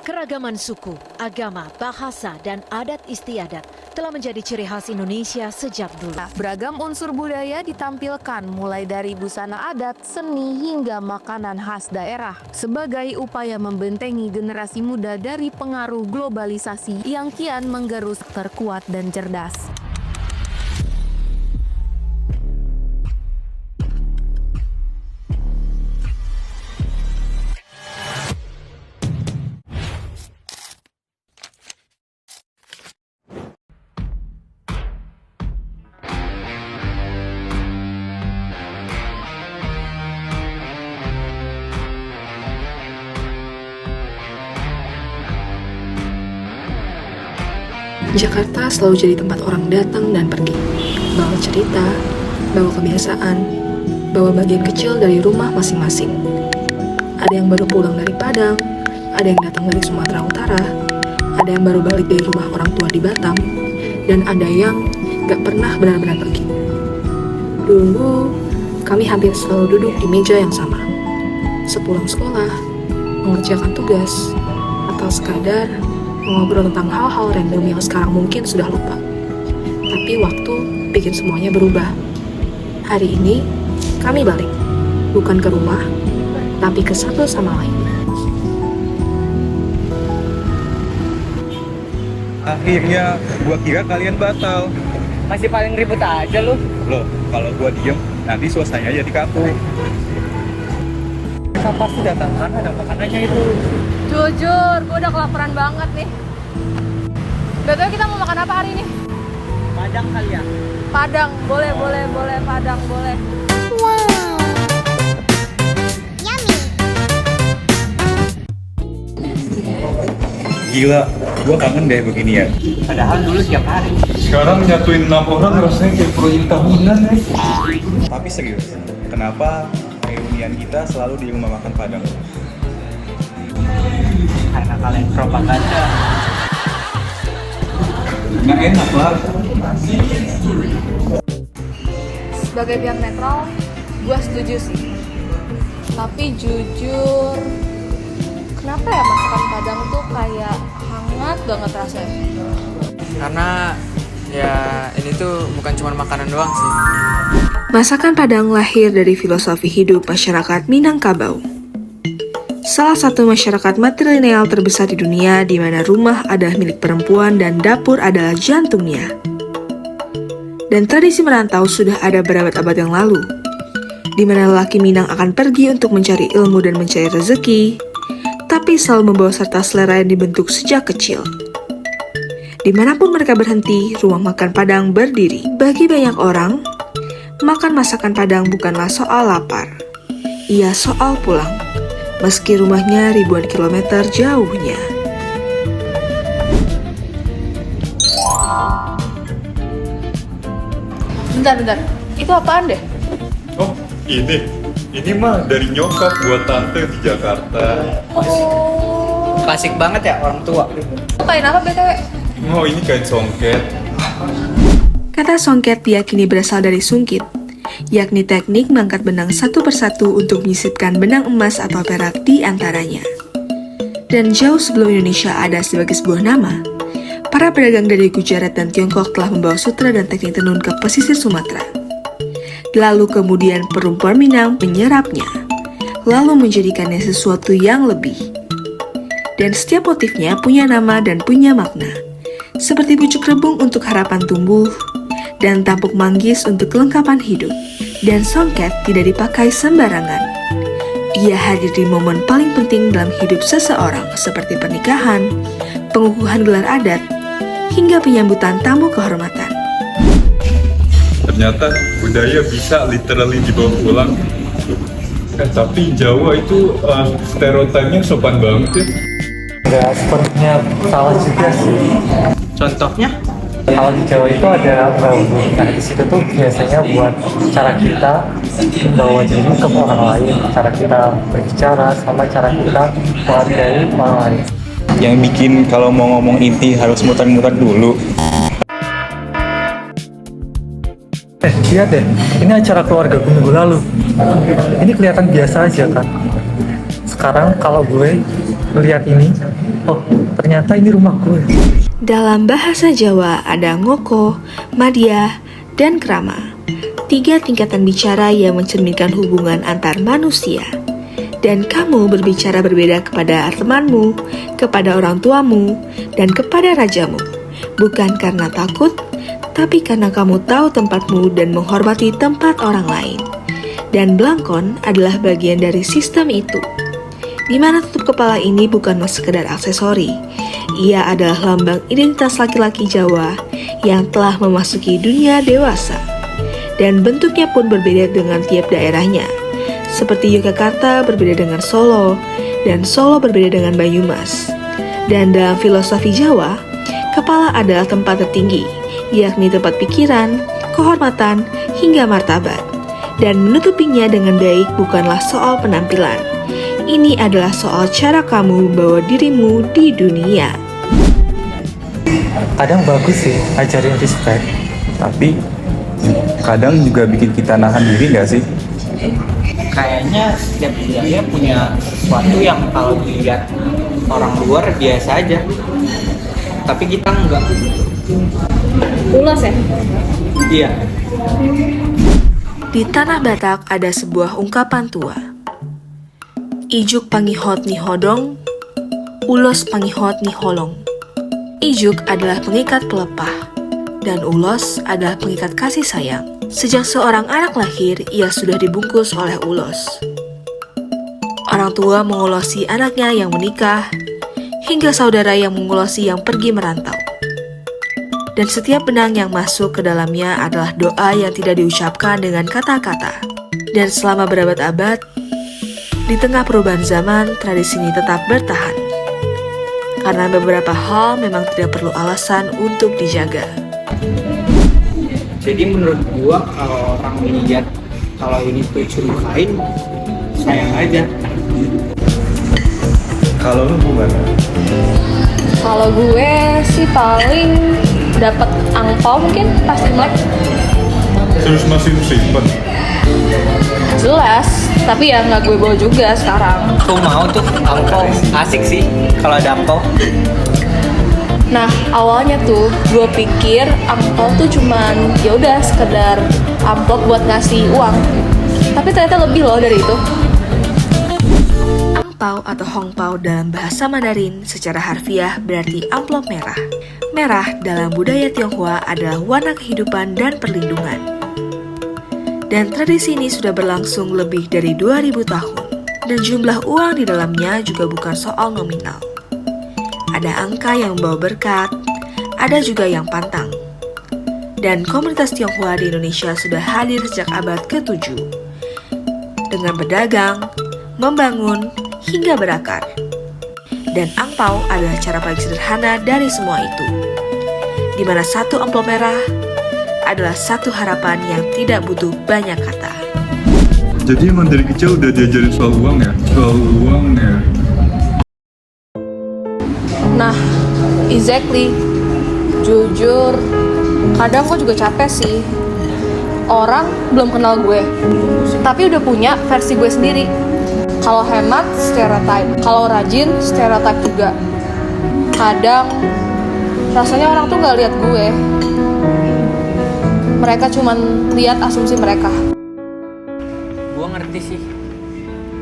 Keragaman suku, agama, bahasa, dan adat istiadat telah menjadi ciri khas Indonesia sejak dulu. Beragam unsur budaya ditampilkan mulai dari busana adat, seni, hingga makanan khas daerah sebagai upaya membentengi generasi muda dari pengaruh globalisasi yang kian menggerus terkuat dan cerdas. Jakarta selalu jadi tempat orang datang dan pergi, bawa cerita, bawa kebiasaan, bawa bagian kecil dari rumah masing-masing. Ada yang baru pulang dari Padang, ada yang datang dari Sumatera Utara, ada yang baru balik dari rumah orang tua di Batam, dan ada yang gak pernah benar-benar pergi. Dulu, kami hampir selalu duduk di meja yang sama. Sepulang sekolah, mengerjakan tugas, atau sekadar ngobrol tentang hal-hal random yang sekarang mungkin sudah lupa. Tapi waktu bikin semuanya berubah. Hari ini, kami balik. Bukan ke rumah, tapi ke satu sama lain. Akhirnya, gua kira kalian batal. Masih paling ribut aja lu. Loh, kalau gua diem, nanti suasananya jadi kaku. Kita pasti datang kan ada makanannya itu. Jujur, gue udah kelaparan banget nih. BTW kita mau makan apa hari ini? Padang kali ya. Padang, boleh, Padang, boleh. Gila, gua kangen deh beginian. Padahal dulu tiap hari. Sekarang nyatuin 6 orang rasanya kayak proyek tahunan ya. Tapi serius, kenapa reunian kita selalu di rumah makan Padang? Karena kalian propaganda. Nggak enak lah. Sebagai pihak netral, gue setuju sih. Tapi jujur, kenapa ya masakan Padang tuh kayak hangat banget rasanya? Karena ya ini tuh bukan cuma makanan doang sih. Masakan Padang lahir dari filosofi hidup masyarakat Minangkabau. Salah satu masyarakat matrilineal terbesar di dunia di mana rumah adalah milik perempuan dan dapur adalah jantungnya. Dan tradisi merantau sudah ada berabad-abad yang lalu, di mana lelaki Minang akan pergi untuk mencari ilmu dan mencari rezeki, tapi selalu membawa serta selera yang dibentuk sejak kecil. Dimanapun mereka berhenti, rumah makan Padang berdiri. Bagi banyak orang, makan masakan Padang bukanlah soal lapar, ia soal pulang. Meski rumahnya ribuan kilometer jauhnya. Bentar, itu apaan deh? Oh, ini mah dari nyokap buat tante di Jakarta. Oh, Klasik banget ya orang tua. kain apa BTW? Oh, ini kain songket. Kata songket diyakini berasal dari sungkit, yakni teknik mengangkat benang satu persatu untuk menyisipkan benang emas atau perak di antaranya. Dan jauh sebelum Indonesia ada sebagai sebuah nama, para pedagang dari Gujarat dan Tiongkok telah membawa sutra dan teknik tenun ke pesisir Sumatera. Lalu kemudian perempuan Minang menyerapnya, lalu menjadikannya sesuatu yang lebih. Dan setiap motifnya punya nama dan punya makna, seperti pucuk rebung untuk harapan tumbuh, dan tampuk manggis untuk kelengkapan hidup. Dan songket tidak dipakai sembarangan. Ia hadir di momen paling penting dalam hidup seseorang, seperti pernikahan, pengukuhan gelar adat, hingga penyambutan tamu kehormatan. Ternyata budaya bisa literally dibawa pulang. Tapi Jawa itu stereotipnya sopan banget ya. Nggak sepenuhnya salah juga sih. Contohnya? Kalau di Jawa itu ada bambu. Nah di situ tuh biasanya buat cara kita membawa diri ke orang lain, cara kita berbicara, sama cara kita menghargai orang lain. Yang bikin kalau mau ngomong inti harus muter-muter dulu. Lihat deh, ini acara keluarga gue minggu lalu. Ini kelihatan biasa aja kan. Sekarang kalau gue melihat ini, oh ternyata ini rumah gue. Dalam bahasa Jawa ada ngoko, madya, dan krama. 3 tingkatan bicara yang mencerminkan hubungan antar manusia. Dan kamu berbicara berbeda kepada temanmu, kepada orang tuamu, dan kepada rajamu. Bukan karena takut, tapi karena kamu tahu tempatmu dan menghormati tempat orang lain. Dan belangkon adalah bagian dari sistem itu. Di mana tutup kepala ini bukan sekedar aksesori. Ia adalah lambang identitas laki-laki Jawa yang telah memasuki dunia dewasa. Dan bentuknya pun berbeda dengan tiap daerahnya. Seperti Yogyakarta berbeda dengan Solo, dan Solo berbeda dengan Banyumas. Dan dalam filosofi Jawa, kepala adalah tempat tertinggi, yakni tempat pikiran, kehormatan, hingga martabat. Dan menutupinya dengan baik bukanlah soal penampilan. Ini adalah soal cara kamu membawa dirimu di dunia. Kadang bagus sih ajarin respect, Tapi kadang juga bikin kita nahan diri nggak sih? Kayaknya setiap budaya punya sesuatu yang kalau dilihat orang luar biasa aja, tapi kita enggak. Ulas ya? Iya. Di tanah Batak ada sebuah ungkapan tua. Ijuk pangihot ni hodong, ulos pangihot ni holong. Ijuk adalah pengikat pelepah, dan ulos adalah pengikat kasih sayang. Sejak seorang anak lahir, ia sudah dibungkus oleh ulos. Orang tua mengulosi anaknya yang menikah, hingga saudara yang mengulosi yang pergi merantau. Dan setiap benang yang masuk ke dalamnya adalah doa yang tidak diucapkan dengan kata-kata. Dan selama berabad-abad, di tengah perubahan zaman, tradisi ini tetap bertahan. Karena beberapa hal memang tidak perlu alasan untuk dijaga. Jadi menurut gua kalau orang lihat kalau ini tuh curi kain, sayang aja. Kalau lu gimana? Kalau gue sih paling dapat angpau mungkin pas Imlek. Terus masih simpen? Jelas, tapi ya nggak gue bawa juga sekarang. Tuh mau tuh angpau, asik sih kalau ada angpau. Nah, awalnya tuh gue pikir angpau tuh cuman ya udah sekedar amplop buat ngasih uang. Tapi ternyata lebih loh dari itu. Angpau atau hongpao dalam bahasa Mandarin secara harfiah berarti amplop merah. Merah dalam budaya Tionghoa adalah warna kehidupan dan perlindungan. Dan tradisi ini sudah berlangsung lebih dari 2000 tahun. Dan jumlah uang di dalamnya juga bukan soal nominal. Ada angka yang membawa berkat, ada juga yang pantang. Dan komunitas Tionghoa di Indonesia sudah hadir sejak abad ke-7. Dengan berdagang, membangun, hingga berakar. Dan angpau adalah cara paling sederhana dari semua itu. Di mana satu amplop merah adalah satu harapan yang tidak butuh banyak kata. Jadi emang dari kecil udah diajarin soal uang ya? Soal uang ya? Nah, exactly. Jujur, kadang gue juga capek sih. Orang belum kenal gue, tapi udah punya versi gue sendiri. Kalau hemat, stereotype. Kalau rajin, stereotype juga. Kadang, rasanya orang tuh gak lihat gue. Mereka cuman lihat asumsi mereka. Gue ngerti sih.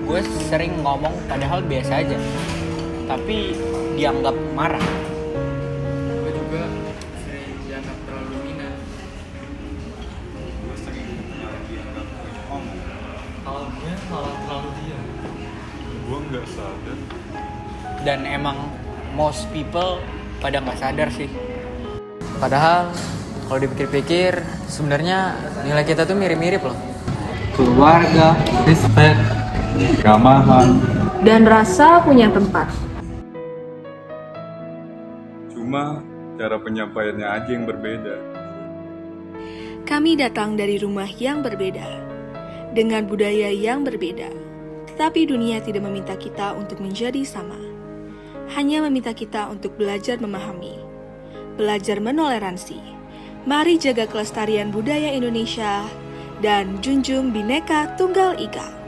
Gue sering ngomong padahal biasa aja, tapi dianggap marah. Gue juga sering dianggap terlalu dominan. Gue sering dianggap bohong. kalau gue malah terlalu diam. Gue nggak sadar. Dan emang most people pada nggak sadar sih. Padahal kalau dipikir-pikir sebenarnya nilai kita tuh mirip-mirip loh. Keluarga, Respect. Ramahan. Dan rasa punya tempat. Cuma cara penyampaiannya aja yang berbeda. Kami datang dari rumah yang berbeda, dengan budaya yang berbeda. Tetapi dunia tidak meminta kita untuk menjadi sama. Hanya meminta kita untuk belajar memahami, belajar menoleransi. Mari jaga kelestarian budaya Indonesia dan junjung Bhinneka Tunggal Ika.